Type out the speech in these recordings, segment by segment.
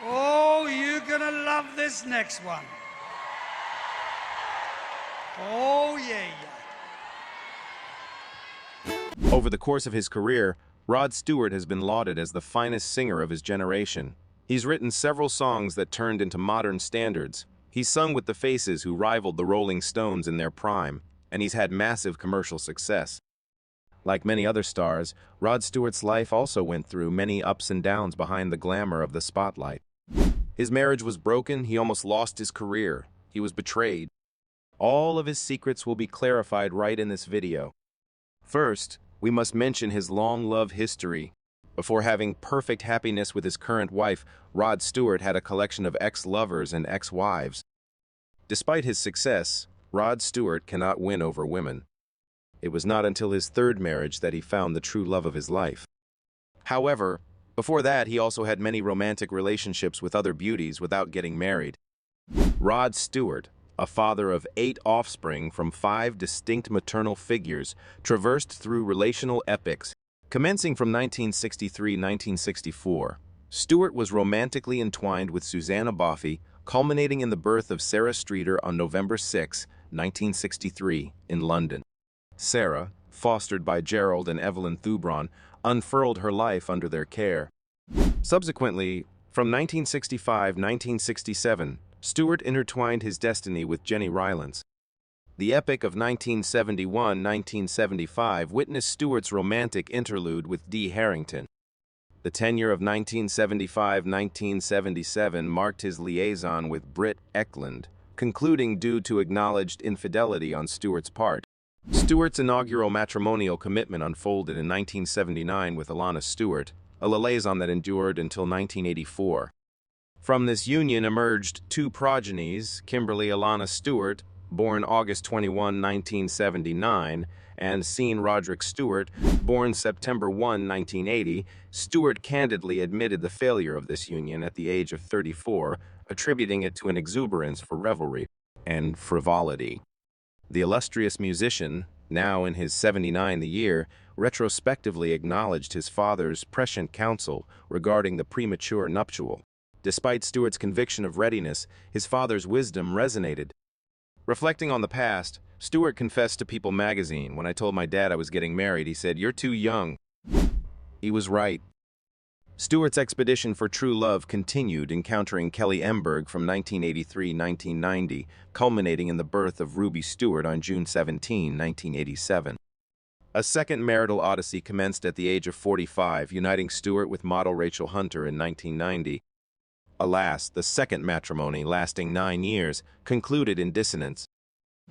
Oh, you're gonna love this next one. Oh, yeah. Over the course of his career, Rod Stewart has been lauded as the finest singer of his generation. He's written several songs that turned into modern standards. He's sung with the Faces, who rivaled the Rolling Stones in their prime, and he's had massive commercial success. Like many other stars, Rod Stewart's life also went through many ups and downs behind the glamour of the spotlight. His marriage was broken, he almost lost his career, he was betrayed. All of his secrets will be clarified right in this video. First, we must mention his long love history. Before having perfect happiness with his current wife, Rod Stewart had a collection of ex-lovers and ex-wives. Despite his success, Rod Stewart cannot win over women. It was not until his third marriage that he found the true love of his life. However, before that, he also had many romantic relationships with other beauties without getting married. Rod Stewart, a father of 8 offspring from 5 distinct maternal figures, traversed through relational epochs. Commencing from 1963-1964, Stewart was romantically entwined with Susanna Boffey, culminating in the birth of Sarah Streeter on November 6, 1963, in London. Sarah, fostered by Gerald and Evelyn Thubron, unfurled her life under their care. Subsequently, from 1965-1967, Stewart intertwined his destiny with Jenny Rylance. The epic of 1971-1975 witnessed Stewart's romantic interlude with Dee Harrington. The tenure of 1975-1977 marked his liaison with Britt Ekland, concluding due to acknowledged infidelity on Stewart's part. Stewart's inaugural matrimonial commitment unfolded in 1979 with Alana Stewart, a liaison that endured until 1984. From this union emerged 2 progenies, Kimberly Alana Stewart, born August 21, 1979, and Sean Roderick Stewart, born September 1, 1980. Stewart candidly admitted the failure of this union at the age of 34, attributing it to an exuberance for revelry and frivolity. The illustrious musician, now in his 79th year, retrospectively acknowledged his father's prescient counsel regarding the premature nuptial. Despite Stewart's conviction of readiness, his father's wisdom resonated. Reflecting on the past, Stewart confessed to People magazine, "When I told my dad I was getting married, he said, 'You're too young.' He was right." Stewart's expedition for true love continued, encountering Kelly Emberg from 1983-1990, culminating in the birth of Ruby Stewart on June 17, 1987. A second marital odyssey commenced at the age of 45, uniting Stewart with model Rachel Hunter in 1990. Alas, the second matrimony, lasting 9 years, concluded in dissonance.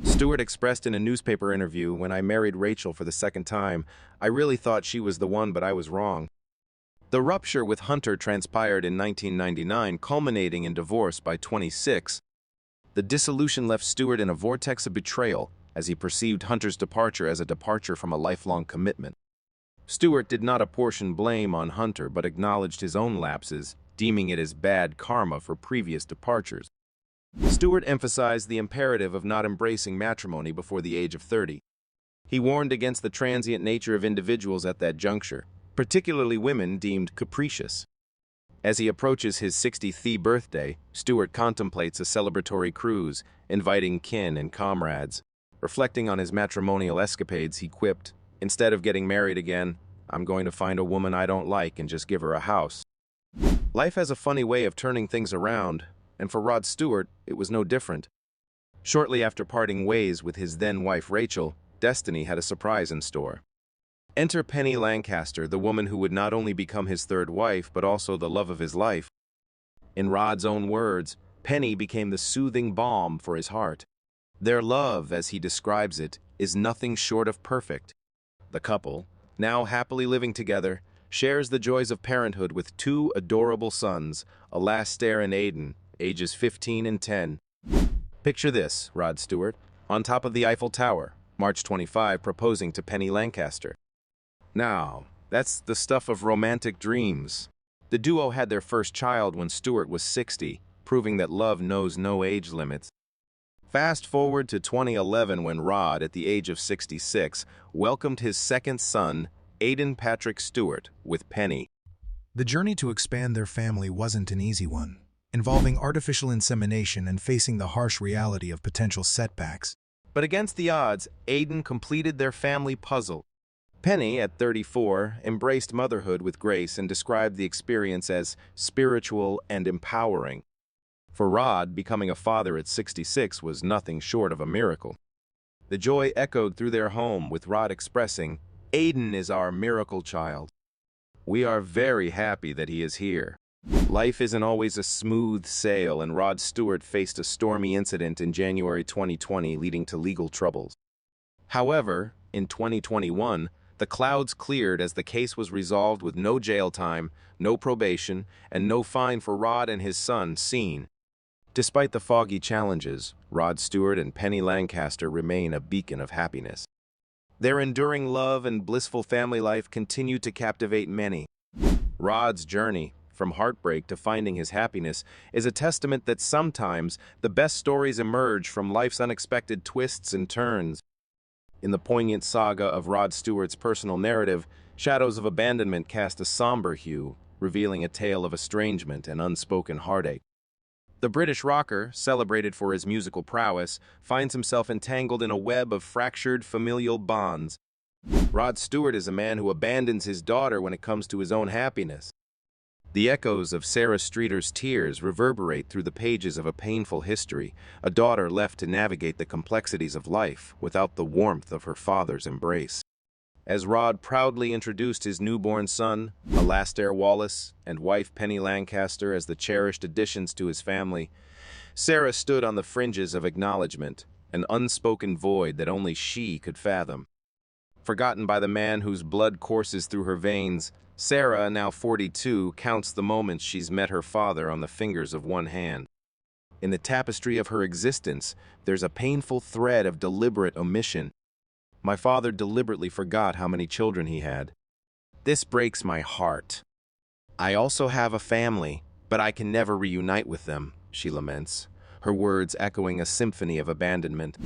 Stewart expressed in a newspaper interview, "When I married Rachel for the second time, I really thought she was the one, but I was wrong." The rupture with Hunter transpired in 1999, culminating in divorce by 26. The dissolution left Stewart in a vortex of betrayal, as he perceived Hunter's departure as a departure from a lifelong commitment. Stewart did not apportion blame on Hunter, but acknowledged his own lapses, deeming it as bad karma for previous departures. Stewart emphasized the imperative of not embracing matrimony before the age of 30. He warned against the transient nature of individuals at that juncture, particularly women deemed capricious. As he approaches his 63rd birthday, Stewart contemplates a celebratory cruise, inviting kin and comrades. Reflecting on his matrimonial escapades, he quipped, "Instead of getting married again, I'm going to find a woman I don't like and just give her a house." Life has a funny way of turning things around, and for Rod Stewart, it was no different. Shortly after parting ways with his then-wife Rachel, destiny had a surprise in store. Enter Penny Lancaster, the woman who would not only become his third wife, but also the love of his life. In Rod's own words, Penny became the soothing balm for his heart. Their love, as he describes it, is nothing short of perfect. The couple, now happily living together, shares the joys of parenthood with 2 adorable sons, Alastair and Aidan, ages 15 and 10. Picture this, Rod Stewart, on top of the Eiffel Tower, March 25, proposing to Penny Lancaster. Now, that's the stuff of romantic dreams. The duo had their first child when Stewart was 60, proving that love knows no age limits. Fast forward to 2011 when Rod, at the age of 66, welcomed his second son, Aidan Patrick Stewart, with Penny. The journey to expand their family wasn't an easy one, involving artificial insemination and facing the harsh reality of potential setbacks. But against the odds, Aiden completed their family puzzle. Penny, at 34, embraced motherhood with grace and described the experience as spiritual and empowering. For Rod, becoming a father at 66 was nothing short of a miracle. The joy echoed through their home, with Rod expressing, "Aiden is our miracle child. We are very happy that he is here." Life isn't always a smooth sail, and Rod Stewart faced a stormy incident in January 2020, leading to legal troubles. However, in 2021, the clouds cleared as the case was resolved with no jail time, no probation, and no fine for Rod and his son, Sean. Despite the foggy challenges, Rod Stewart and Penny Lancaster remain a beacon of happiness. Their enduring love and blissful family life continue to captivate many. Rod's journey, from heartbreak to finding his happiness, is a testament that sometimes the best stories emerge from life's unexpected twists and turns. In the poignant saga of Rod Stewart's personal narrative, Shadows of Abandonment cast a somber hue, revealing a tale of estrangement and unspoken heartache. The British rocker, celebrated for his musical prowess, finds himself entangled in a web of fractured familial bonds. Rod Stewart is a man who abandons his daughter when it comes to his own happiness. The echoes of Sarah Streeter's tears reverberate through the pages of a painful history, a daughter left to navigate the complexities of life without the warmth of her father's embrace. As Rod proudly introduced his newborn son, Alastair Wallace, and wife Penny Lancaster as the cherished additions to his family, Sarah stood on the fringes of acknowledgement, an unspoken void that only she could fathom. Forgotten by the man whose blood courses through her veins, Sarah, now 42, counts the moments she's met her father on the fingers of one hand. In the tapestry of her existence, there's a painful thread of deliberate omission. My father deliberately forgot how many children he had. This breaks my heart. I also have a family, but I can never reunite with them, she laments, her words echoing a symphony of abandonment.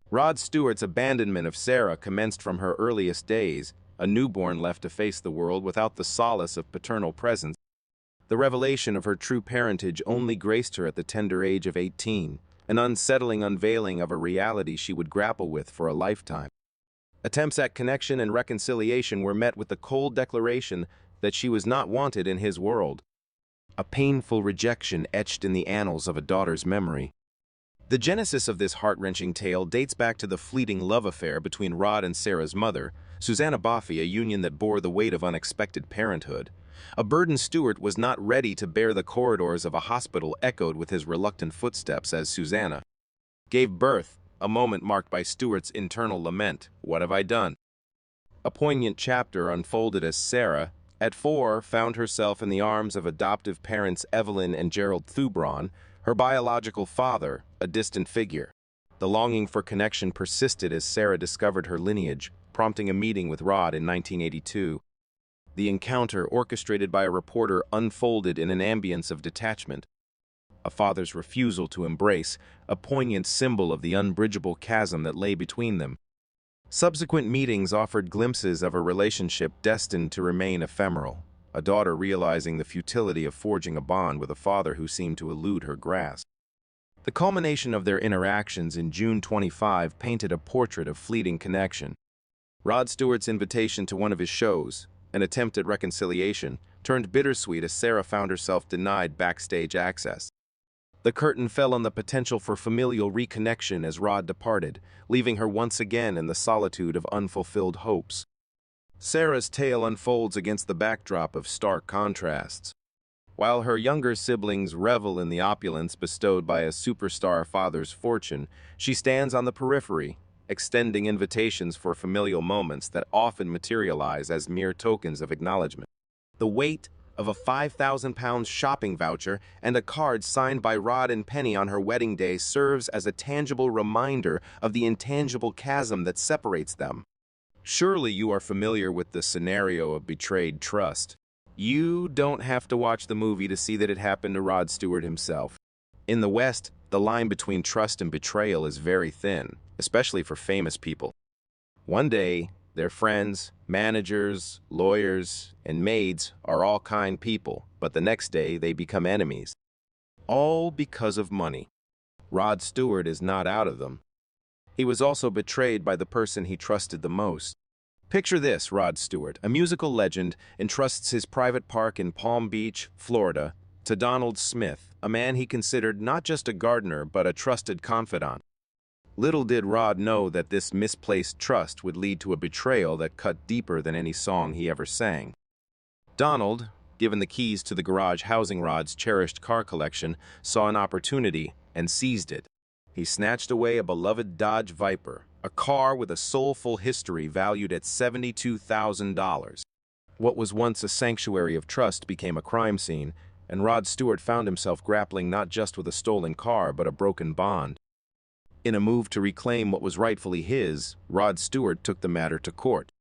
Rod Stewart's abandonment of Sarah commenced from her earliest days, a newborn left to face the world without the solace of paternal presence. The revelation of her true parentage only graced her at the tender age of 18, an unsettling unveiling of a reality she would grapple with for a lifetime. Attempts at connection and reconciliation were met with the cold declaration that she was not wanted in his world, a painful rejection etched in the annals of a daughter's memory. The genesis of this heart-wrenching tale dates back to the fleeting love affair between Rod and Sarah's mother, Susanna Boffey, a union that bore the weight of unexpected parenthood. A burden Stewart was not ready to bear. The corridors of a hospital echoed with his reluctant footsteps as Susanna gave birth, a moment marked by Stewart's internal lament, "What have I done?" A poignant chapter unfolded as Sarah, at 4, found herself in the arms of adoptive parents Evelyn and Gerald Thubron, her biological father, a distant figure. The longing for connection persisted as Sarah discovered her lineage, prompting a meeting with Rod in 1982. The encounter, orchestrated by a reporter, unfolded in an ambience of detachment. A father's refusal to embrace, a poignant symbol of the unbridgeable chasm that lay between them. Subsequent meetings offered glimpses of a relationship destined to remain ephemeral, a daughter realizing the futility of forging a bond with a father who seemed to elude her grasp. The culmination of their interactions in June 25 painted a portrait of fleeting connection. Rod Stewart's invitation to one of his shows, an attempt at reconciliation, turned bittersweet as Sarah found herself denied backstage access. The curtain fell on the potential for familial reconnection as Rod departed, leaving her once again in the solitude of unfulfilled hopes. Sarah's tale unfolds against the backdrop of stark contrasts. While her younger siblings revel in the opulence bestowed by a superstar father's fortune, she stands on the periphery, extending invitations for familial moments that often materialize as mere tokens of acknowledgement. The weight of a £5,000 shopping voucher and a card signed by Rod and Penny on her wedding day serves as a tangible reminder of the intangible chasm that separates them. Surely you are familiar with the scenario of betrayed trust. You don't have to watch the movie to see that it happened to Rod Stewart himself. In the West, the line between trust and betrayal is very thin, especially for famous people. One day, Their friends, managers, lawyers, and maids are all kind people, but the next day they become enemies. All because of money. Rod Stewart is not out of them. He was also betrayed by the person he trusted the most. Picture this: Rod Stewart, a musical legend, entrusts his private park in Palm Beach, Florida, to Donald Smith, a man he considered not just a gardener but a trusted confidant. Little did Rod know that this misplaced trust would lead to a betrayal that cut deeper than any song he ever sang. Donald, given the keys to the garage housing Rod's cherished car collection, saw an opportunity and seized it. He snatched away a beloved Dodge Viper, a car with a soulful history valued at $72,000. What was once a sanctuary of trust became a crime scene, and Rod Stewart found himself grappling not just with a stolen car but a broken bond. In a move to reclaim what was rightfully his, Rod Stewart took the matter to court.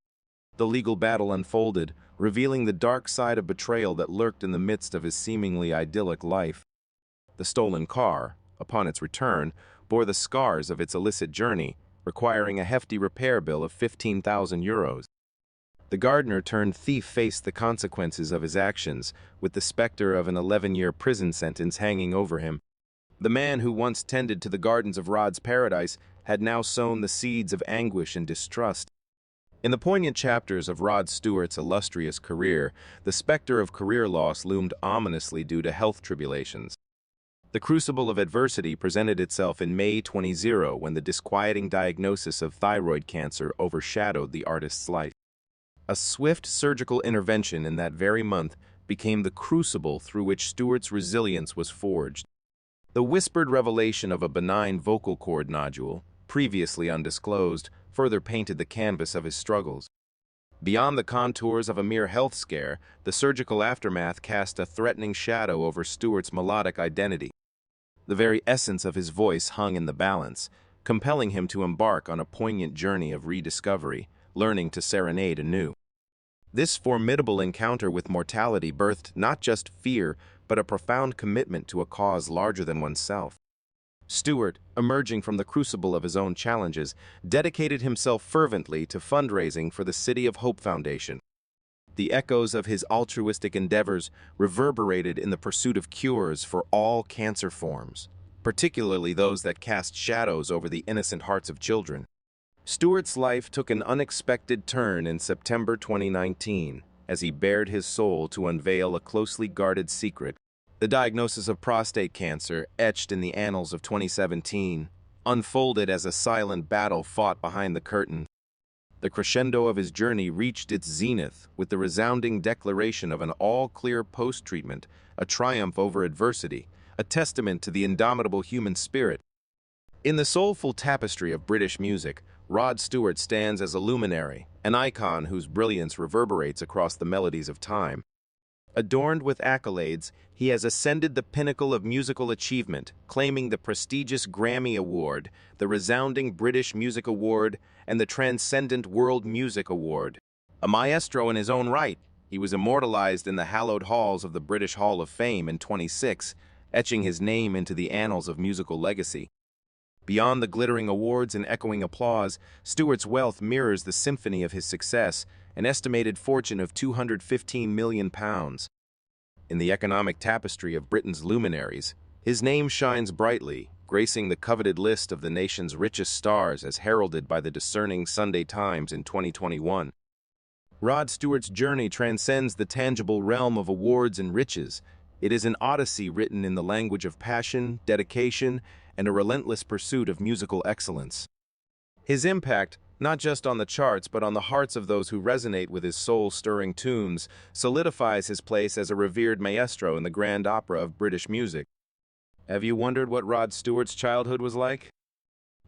The legal battle unfolded, revealing the dark side of betrayal that lurked in the midst of his seemingly idyllic life. The stolen car, upon its return, bore the scars of its illicit journey, requiring a hefty repair bill of 15,000 euros. The gardener-turned-thief faced the consequences of his actions, with the specter of an 11-year prison sentence hanging over him. The man who once tended to the gardens of Rod's paradise had now sown the seeds of anguish and distrust. In the poignant chapters of Rod Stewart's illustrious career, the specter of career loss loomed ominously due to health tribulations. The crucible of adversity presented itself in May 2020 when the disquieting diagnosis of thyroid cancer overshadowed the artist's life. A swift surgical intervention in that very month became the crucible through which Stewart's resilience was forged. The whispered revelation of a benign vocal cord nodule, previously undisclosed, further painted the canvas of his struggles. Beyond the contours of a mere health scare, the surgical aftermath cast a threatening shadow over Stewart's melodic identity. The very essence of his voice hung in the balance, compelling him to embark on a poignant journey of rediscovery, learning to serenade anew. This formidable encounter with mortality birthed not just fear, but a profound commitment to a cause larger than oneself. Stewart, emerging from the crucible of his own challenges, dedicated himself fervently to fundraising for the City of Hope Foundation. The echoes of his altruistic endeavors reverberated in the pursuit of cures for all cancer forms, particularly those that cast shadows over the innocent hearts of children. Stewart's life took an unexpected turn in September 2019 as he bared his soul to unveil a closely guarded secret. The diagnosis of prostate cancer, etched in the annals of 2017, unfolded as a silent battle fought behind the curtain. The crescendo of his journey reached its zenith with the resounding declaration of an all-clear post-treatment, a triumph over adversity, a testament to the indomitable human spirit. In the soulful tapestry of British music, Rod Stewart stands as a luminary, an icon whose brilliance reverberates across the melodies of time. Adorned with accolades, he has ascended the pinnacle of musical achievement, claiming the prestigious Grammy Award, the resounding British Music Award, and the transcendent World Music Award. A maestro in his own right, he was immortalized in the hallowed halls of the British Hall of Fame in 2006, etching his name into the annals of musical legacy. Beyond the glittering awards and echoing applause, Stewart's wealth mirrors the symphony of his success, an estimated fortune of £215 million. In the economic tapestry of Britain's luminaries, his name shines brightly, gracing the coveted list of the nation's richest stars as heralded by the discerning Sunday Times in 2021. Rod Stewart's journey transcends the tangible realm of awards and riches. It is an odyssey written in the language of passion, dedication, and a relentless pursuit of musical excellence. His impact, not just on the charts but on the hearts of those who resonate with his soul-stirring tunes, solidifies his place as a revered maestro in the grand opera of British music. Have you wondered what Rod Stewart's childhood was like?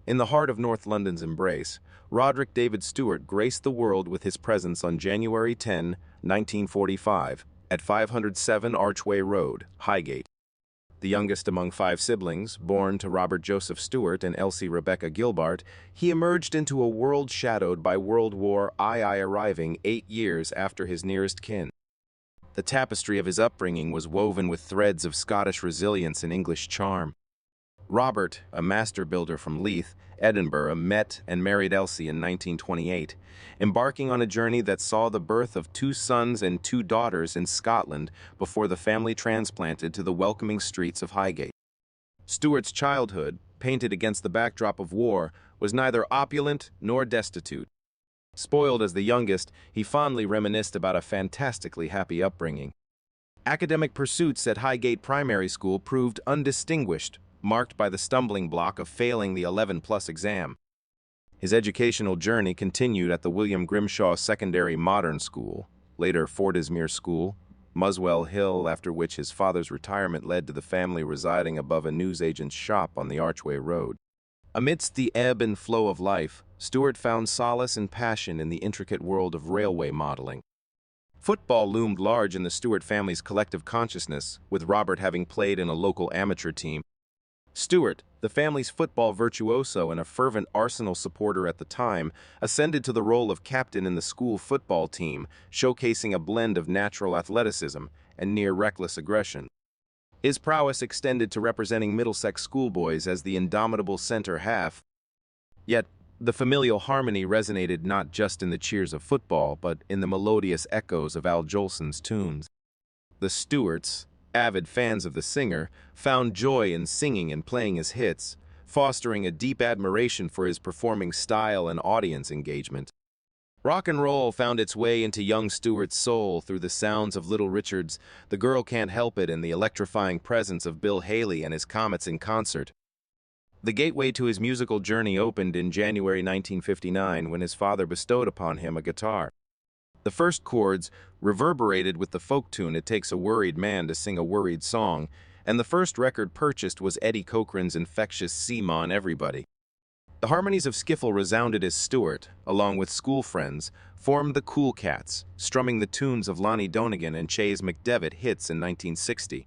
In the heart of North London's embrace, Roderick David Stewart graced the world with his presence on January 10, 1945, at 507 Archway Road, Highgate. The youngest among 5 siblings, born to Robert Joseph Stewart and Elsie Rebecca Gilbart, he emerged into a world shadowed by World War II, arriving 8 years after his nearest kin. The tapestry of his upbringing was woven with threads of Scottish resilience and English charm. Robert, a master builder from Leith, Edinburgh, met and married Elsie in 1928, embarking on a journey that saw the birth of 2 sons and 2 daughters in Scotland before the family transplanted to the welcoming streets of Highgate. Stewart's childhood, painted against the backdrop of war, was neither opulent nor destitute. Spoiled as the youngest, he fondly reminisced about a fantastically happy upbringing. Academic pursuits at Highgate Primary School proved undistinguished, marked by the stumbling block of failing the 11+ exam. His educational journey continued at the William Grimshaw Secondary Modern School, later Fordismere School, Muswell Hill, after which his father's retirement led to the family residing above a newsagent's shop on the Archway Road. Amidst the ebb and flow of life, Stewart found solace and passion in the intricate world of railway modeling. Football loomed large in the Stewart family's collective consciousness, with Robert having played in a local amateur team. Stewart, the family's football virtuoso and a fervent Arsenal supporter at the time, ascended to the role of captain in the school football team, showcasing a blend of natural athleticism and near-reckless aggression. His prowess extended to representing Middlesex schoolboys as the indomitable center half. Yet, the familial harmony resonated not just in the cheers of football, but in the melodious echoes of Al Jolson's tunes. The Stewarts, avid fans of the singer, found joy in singing and playing his hits, fostering a deep admiration for his performing style and audience engagement. Rock and roll found its way into young Stewart's soul through the sounds of Little Richard's "The Girl Can't Help It" and the electrifying presence of Bill Haley and his Comets in concert. The gateway to his musical journey opened in January 1959 when his father bestowed upon him a guitar. The first chords reverberated with the folk tune "It Takes a Worried Man to Sing a Worried Song," and the first record purchased was Eddie Cochran's infectious "See Ma and Everybody." The harmonies of skiffle resounded as Stewart, along with school friends, formed the Cool Cats, strumming the tunes of Lonnie Donegan and Chase McDevitt hits in 1960.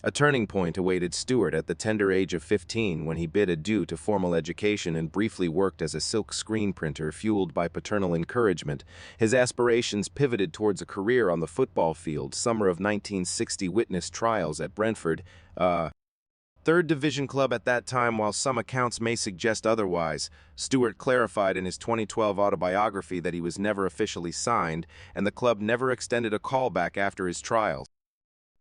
A turning point awaited Stewart at the tender age of 15 when he bid adieu to formal education and briefly worked as a silk screen printer fueled by paternal encouragement. His aspirations pivoted towards a career on the football field. Summer of 1960 witnessed trials at Brentford, third division club at that time. While some accounts may suggest otherwise, Stewart clarified in his 2012 autobiography that he was never officially signed and the club never extended a callback after his trials.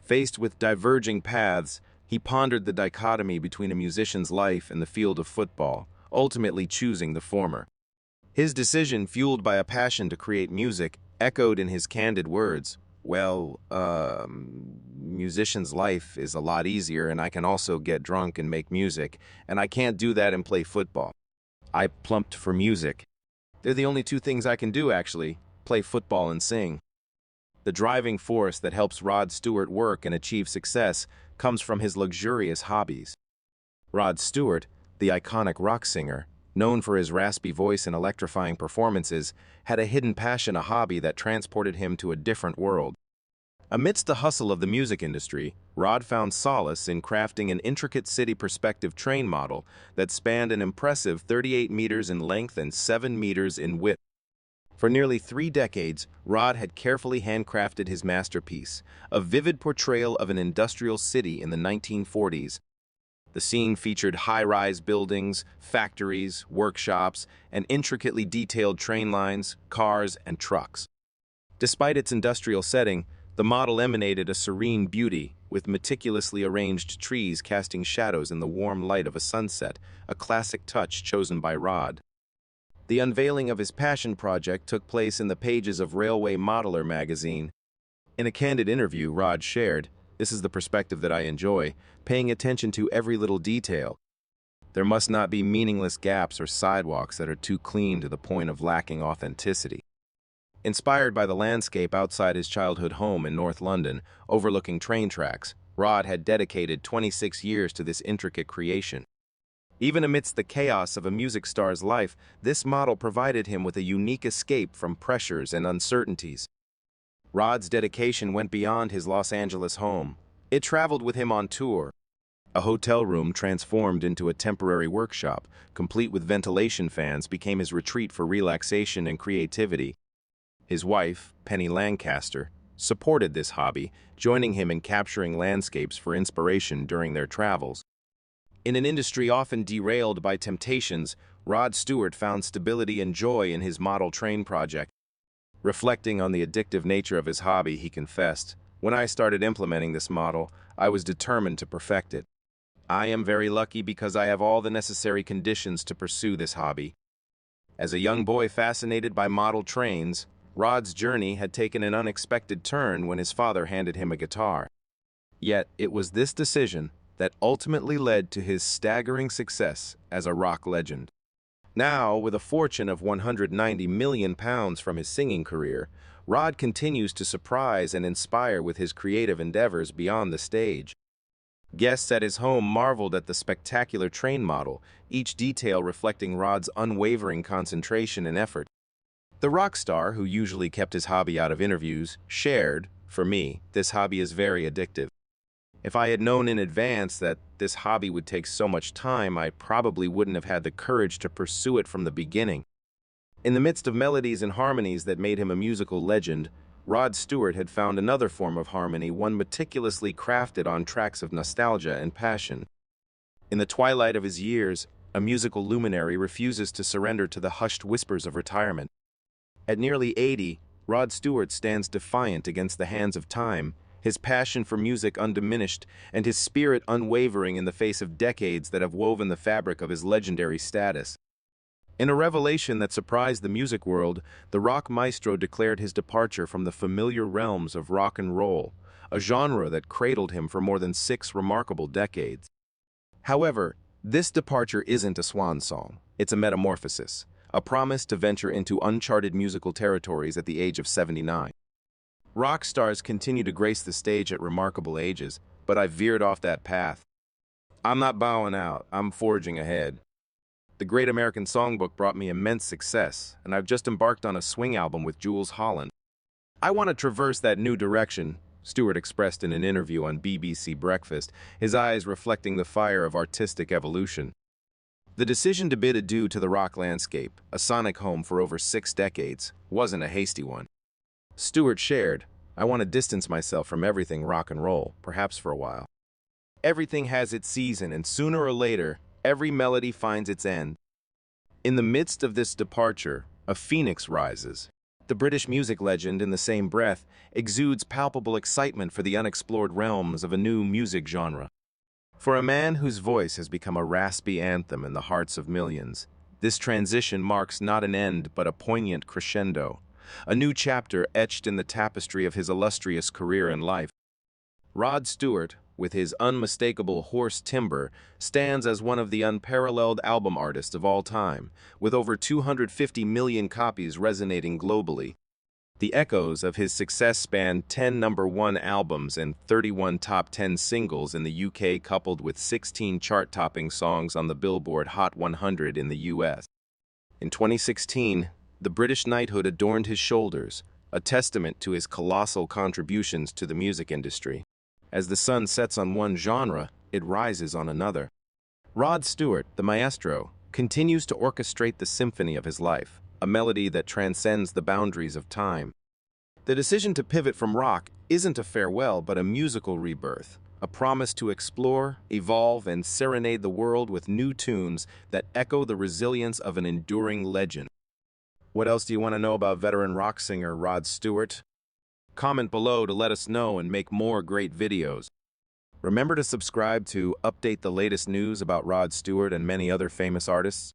Faced with diverging paths, he pondered the dichotomy between a musician's life and the field of football, ultimately choosing the former. His decision, fueled by a passion to create music, echoed in his candid words, "Well, musician's life is a lot easier, and I can also get drunk and make music, and I can't do that and play football. I plumped for music. They're the only 2 things I can do, actually, play football and sing." The driving force that helps Rod Stewart work and achieve success comes from his luxurious hobbies. Rod Stewart, the iconic rock singer, known for his raspy voice and electrifying performances, had a hidden passion, a hobby that transported him to a different world. Amidst the hustle of the music industry, Rod found solace in crafting an intricate city perspective train model that spanned an impressive 38 meters in length and 7 meters in width. For nearly 3 decades, Rod had carefully handcrafted his masterpiece, a vivid portrayal of an industrial city in the 1940s. The scene featured high-rise buildings, factories, workshops, and intricately detailed train lines, cars, and trucks. Despite its industrial setting, the model emanated a serene beauty, with meticulously arranged trees casting shadows in the warm light of a sunset, a classic touch chosen by Rod. The unveiling of his passion project took place in the pages of Railway Modeler magazine. In a candid interview, Rod shared, "This is the perspective that I enjoy, paying attention to every little detail. There must not be meaningless gaps or sidewalks that are too clean to the point of lacking authenticity." Inspired by the landscape outside his childhood home in North London, overlooking train tracks, Rod had dedicated 26 years to this intricate creation. Even amidst the chaos of a music star's life, this model provided him with a unique escape from pressures and uncertainties. Rod's dedication went beyond his Los Angeles home. It traveled with him on tour. A hotel room transformed into a temporary workshop, complete with ventilation fans, became his retreat for relaxation and creativity. His wife, Penny Lancaster, supported this hobby, joining him in capturing landscapes for inspiration during their travels. In an industry often derailed by temptations, Rod Stewart found stability and joy in his model train project. Reflecting on the addictive nature of his hobby, he confessed, "When I started implementing this model, I was determined to perfect it. I am very lucky because I have all the necessary conditions to pursue this hobby." As a young boy fascinated by model trains, Rod's journey had taken an unexpected turn when his father handed him a guitar. Yet it was this decision that ultimately led to his staggering success as a rock legend. Now, with a fortune of £190 million from his singing career, Rod continues to surprise and inspire with his creative endeavors beyond the stage. Guests at his home marveled at the spectacular train model, each detail reflecting Rod's unwavering concentration and effort. The rock star, who usually kept his hobby out of interviews, shared, "For me, this hobby is very addictive. If I had known in advance that this hobby would take so much time, I probably wouldn't have had the courage to pursue it from the beginning." In the midst of melodies and harmonies that made him a musical legend, Rod Stewart had found another form of harmony, one meticulously crafted on tracks of nostalgia and passion. In the twilight of his years, a musical luminary refuses to surrender to the hushed whispers of retirement. At nearly 80, Rod Stewart stands defiant against the hands of time, his passion for music undiminished, and his spirit unwavering in the face of decades that have woven the fabric of his legendary status. In a revelation that surprised the music world, the rock maestro declared his departure from the familiar realms of rock and roll, a genre that cradled him for more than 6 remarkable decades. However, this departure isn't a swan song, it's a metamorphosis, a promise to venture into uncharted musical territories at the age of 79. Rock stars continue to grace the stage at remarkable ages, but I've veered off that path. I'm not bowing out, I'm forging ahead. The Great American Songbook brought me immense success, and I've just embarked on a swing album with Jules Holland. I want to traverse that new direction, Stewart expressed in an interview on BBC Breakfast, his eyes reflecting the fire of artistic evolution. The decision to bid adieu to the rock landscape, a sonic home for over 6 decades, wasn't a hasty one. Stewart shared, "I want to distance myself from everything rock and roll, perhaps for a while. Everything has its season, and sooner or later, every melody finds its end." In the midst of this departure, a phoenix rises. The British music legend, in the same breath, exudes palpable excitement for the unexplored realms of a new music genre. For a man whose voice has become a raspy anthem in the hearts of millions, this transition marks not an end but a poignant crescendo, a new chapter etched in the tapestry of his illustrious career and life. Rod Stewart, with his unmistakable hoarse timbre, stands as one of the unparalleled album artists of all time, with over 250 million copies resonating globally. The echoes of his success span 10 #1 albums and 31 top 10 singles in the UK, coupled with 16 chart-topping songs on the Billboard Hot 100 in the US. In 2016, the British knighthood adorned his shoulders, a testament to his colossal contributions to the music industry. As the sun sets on one genre, it rises on another. Rod Stewart, the maestro, continues to orchestrate the symphony of his life, a melody that transcends the boundaries of time. The decision to pivot from rock isn't a farewell but a musical rebirth, a promise to explore, evolve, and serenade the world with new tunes that echo the resilience of an enduring legend. What else do you want to know about veteran rock singer Rod Stewart? Comment below to let us know and make more great videos. Remember to subscribe to update the latest news about Rod Stewart and many other famous artists.